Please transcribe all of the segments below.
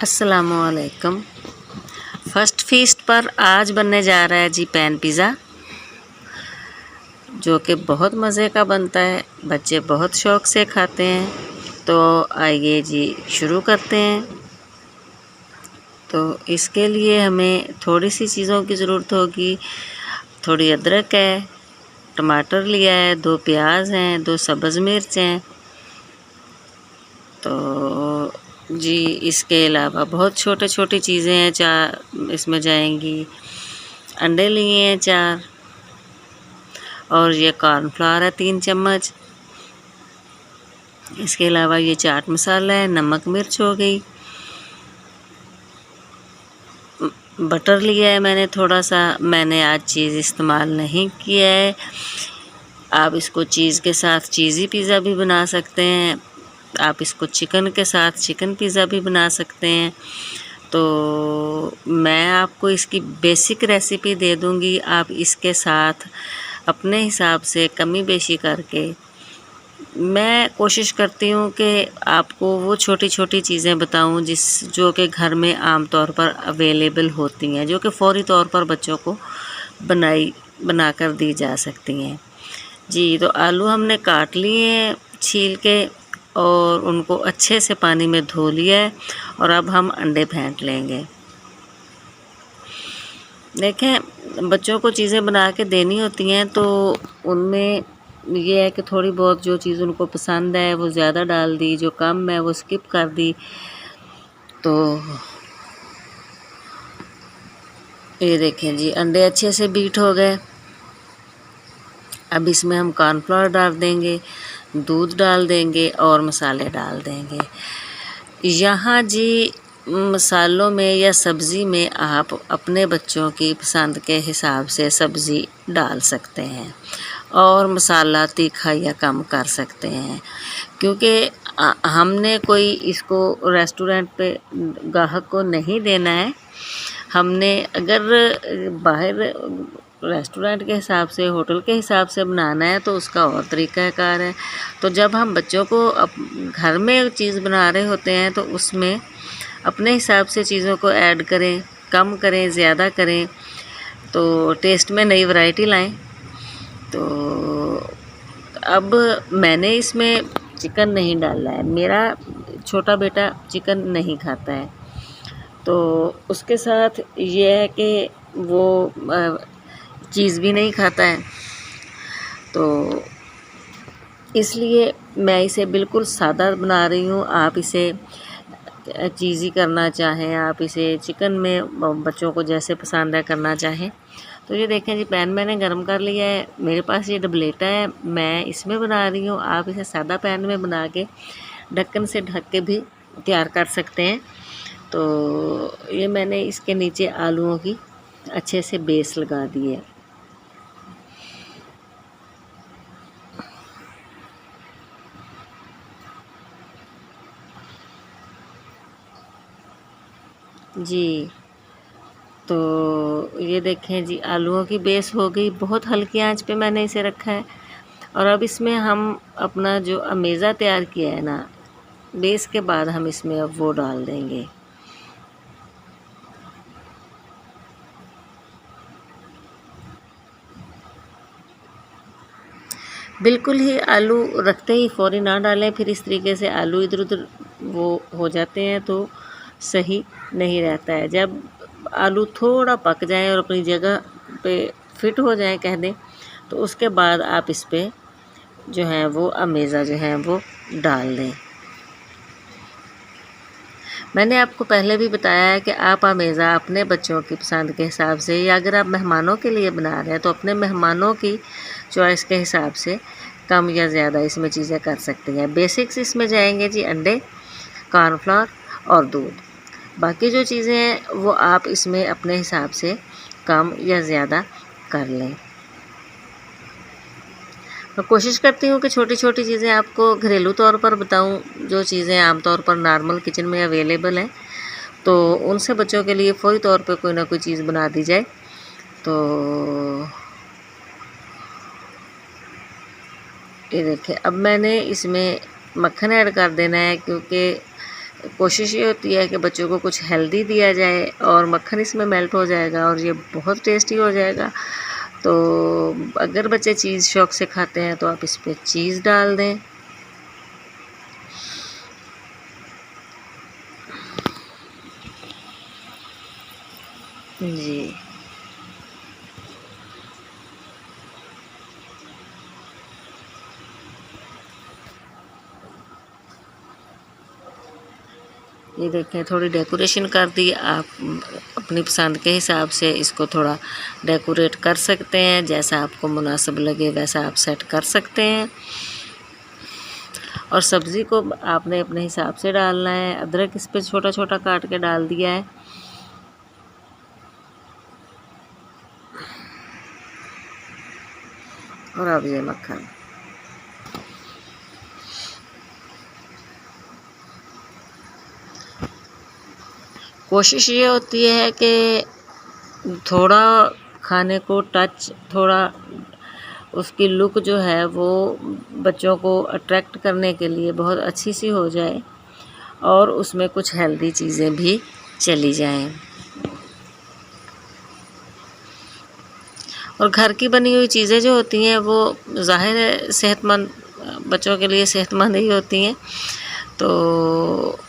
अस्सलामुअलैकुम। First feast पर आज बनने जा रहा है जी पैन पिज़्ज़ा, जो कि बहुत मज़े का बनता है। बच्चे बहुत शौक़ से खाते हैं। तो आइए जी शुरू करते हैं। तो इसके लिए हमें थोड़ी सी चीज़ों की ज़रूरत होगी। थोड़ी अदरक है, टमाटर लिया है, 2 प्याज हैं, 2 सब्ज़ मिर्च हैं। तो जी इसके अलावा बहुत छोटे छोटी चीज़ें हैं, 4 इसमें जाएंगी। अंडे लिए हैं 4 और ये कॉर्नफ्लावर है 3 चम्मच। इसके अलावा ये चाट मसाला है, नमक मिर्च हो गई। बटर लिया है मैंने थोड़ा सा। मैंने आज चीज़ इस्तेमाल नहीं किया है। आप इसको चीज़ के साथ चीज़ी पिज़्ज़ा भी बना सकते हैं। आप इसको चिकन के साथ चिकन पिज़्ज़ा भी बना सकते हैं। तो मैं आपको इसकी बेसिक रेसिपी दे दूँगी। आप इसके साथ अपने हिसाब से कमी बेशी करके, मैं कोशिश करती हूँ कि आपको वो छोटी छोटी चीज़ें बताऊँ जो कि घर में आम तौर पर अवेलेबल होती हैं, जो कि फ़ौरी तौर पर बच्चों को बनाकर दी जा सकती हैं जी। तो आलू हमने काट लिए हैं छील के और उनको अच्छे से पानी में धो लिया है। और अब हम अंडे फेंट लेंगे। देखें, बच्चों को चीज़ें बना के देनी होती हैं तो उनमें ये है कि थोड़ी बहुत जो चीज़ उनको पसंद है वो ज़्यादा डाल दी, जो कम है वो स्किप कर दी। तो ये देखें जी, अंडे अच्छे से बीट हो गए। अब इसमें हम कॉर्नफ्लावर डाल देंगे, दूध डाल देंगे और मसाले डाल देंगे। यहाँ जी मसालों में या सब्ज़ी में आप अपने बच्चों की पसंद के हिसाब से सब्ज़ी डाल सकते हैं और मसाला तीखा या कम कर सकते हैं, क्योंकि हमने कोई इसको रेस्टोरेंट पे ग्राहक को नहीं देना है। हमने अगर बाहर रेस्टोरेंट के हिसाब से, होटल के हिसाब से बनाना है तो उसका और तरीक़ाकार है। तो जब हम बच्चों को घर में चीज़ बना रहे होते हैं तो उसमें अपने हिसाब से चीज़ों को ऐड करें, कम करें, ज़्यादा करें, तो टेस्ट में नई वैरायटी लाएं। तो अब मैंने इसमें चिकन नहीं डाला है। मेरा छोटा बेटा चिकन नहीं खाता है, तो उसके साथ ये है कि वो चीज़ भी नहीं खाता है। तो इसलिए मैं इसे बिल्कुल सादा बना रही हूँ। आप इसे चीज़ी करना चाहें, आप इसे चिकन में बच्चों को जैसे पसंद है करना चाहें। तो ये देखें जी, पैन मैंने गरम कर लिया है। मेरे पास ये डबलेटा है, मैं इसमें बना रही हूँ। आप इसे सादा पैन में बना के ढक्कन से ढक के भी तैयार कर सकते हैं। तो ये मैंने इसके नीचे आलूओं की अच्छे से बेस लगा दी है। जी, तो ये देखें जी, आलूओं की बेस हो गई। बहुत हल्की आंच पे मैंने इसे रखा है। और अब इसमें हम अपना जो अमेज़ा तैयार किया है ना, बेस के बाद हम इसमें अब वो डाल देंगे। बिल्कुल ही आलू रखते ही फ़ौरी ना डालें, फिर इस तरीके से आलू इधर उधर वो हो जाते हैं तो सही नहीं रहता है। जब आलू थोड़ा पक जाए और अपनी जगह पे फिट हो जाए कह दें, तो उसके बाद आप इस पे जो है वो अमेज़ा जो है वो डाल दें। मैंने आपको पहले भी बताया है कि आप अमेज़ा अपने बच्चों की पसंद के हिसाब से, या अगर आप मेहमानों के लिए बना रहे हैं तो अपने मेहमानों की चॉइस के हिसाब से कम या ज़्यादा इसमें चीज़ें कर सकती हैं। बेसिक्स इसमें जाएंगे जी अंडे, कॉर्नफ्लावर और दूध। बाकी जो चीज़ें हैं वो आप इसमें अपने हिसाब से कम या ज़्यादा कर लें। मैं कोशिश करती हूँ कि छोटी छोटी चीज़ें आपको घरेलू तौर पर बताऊँ, जो चीज़ें आमतौर पर नॉर्मल किचन में अवेलेबल हैं, तो उनसे बच्चों के लिए फ़ौरी तौर पे कोई ना कोई चीज़ बना दी जाए। तो ये देखिए, अब मैंने इसमें मक्खन ऐड कर देना है, क्योंकि कोशिश ये होती है कि बच्चों को कुछ हेल्दी दिया जाए और मक्खन इसमें मेल्ट हो जाएगा और ये बहुत टेस्टी हो जाएगा। तो अगर बच्चे चीज़ शौक़ से खाते हैं तो आप इस पर चीज़ डाल दें। जी, ये देखें थोड़ी डेकोरेशन कर दी। आप अपनी पसंद के हिसाब से इसको थोड़ा डेकोरेट कर सकते हैं, जैसा आपको मुनासिब लगे वैसा आप सेट कर सकते हैं। और सब्ज़ी को आपने अपने हिसाब से डालना है। अदरक इस पे छोटा छोटा काट के डाल दिया है। और अब ये मक्खन, कोशिश ये होती है कि थोड़ा खाने को टच, थोड़ा उसकी लुक जो है वो बच्चों को अट्रैक्ट करने के लिए बहुत अच्छी सी हो जाए और उसमें कुछ हेल्दी चीज़ें भी चली जाएं। और घर की बनी हुई चीज़ें जो होती हैं वो ज़ाहिर है सेहतमंद, बच्चों के लिए सेहतमंद ही होती हैं। तो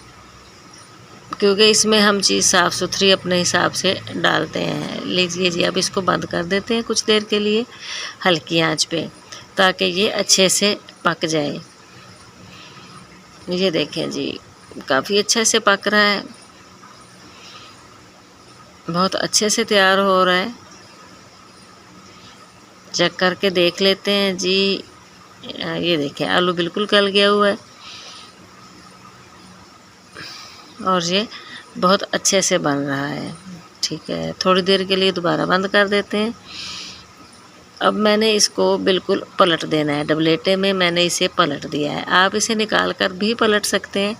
क्योंकि इसमें हम चीज़ साफ़ सुथरी अपने हिसाब से डालते हैं। लीजिए जी, अब इसको बंद कर देते हैं कुछ देर के लिए हल्की आंच पे, ताकि ये अच्छे से पक जाए। ये देखें जी, काफ़ी अच्छे से पक रहा है, बहुत अच्छे से तैयार हो रहा है। चेक करके देख लेते हैं जी। ये देखें आलू बिल्कुल गल गया हुआ है और ये बहुत अच्छे से बन रहा है। ठीक है, थोड़ी देर के लिए दोबारा बंद कर देते हैं। अब मैंने इसको बिल्कुल पलट देना है। डबलेटे में मैंने इसे पलट दिया है। आप इसे निकाल कर भी पलट सकते हैं।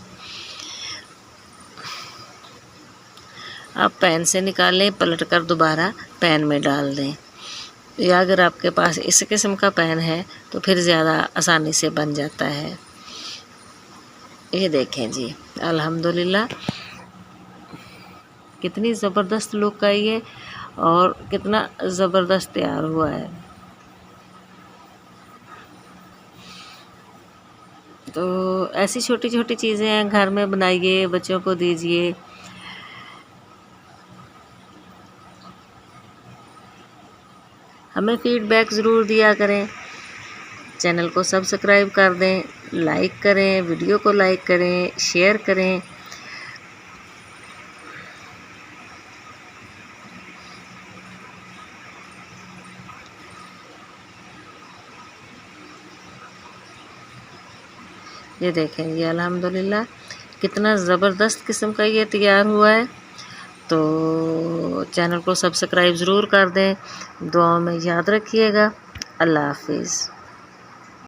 आप पैन से निकाल लें, पलट कर दोबारा पैन में डाल दें। या अगर आपके पास इस किस्म का पैन है तो फिर ज़्यादा आसानी से बन जाता है। ये देखें जी, अल्हम्दुलिल्लाह कितनी ज़बरदस्त लुक आई है और कितना ज़बरदस्त तैयार हुआ है। तो ऐसी छोटी छोटी चीज़ें हैं, घर में बनाइए, बच्चों को दीजिए। हमें फ़ीडबैक ज़रूर दिया करें। चैनल को सब्सक्राइब कर दें, लाइक करें, वीडियो को लाइक करें, शेयर करें। ये देखें, ये अल्हम्दुलिल्लाह कितना ज़बरदस्त किस्म का ये तैयार हुआ है। तो चैनल को सब्सक्राइब ज़रूर कर दें। दुआओं में याद रखिएगा। अल्लाह हाफ़िज़।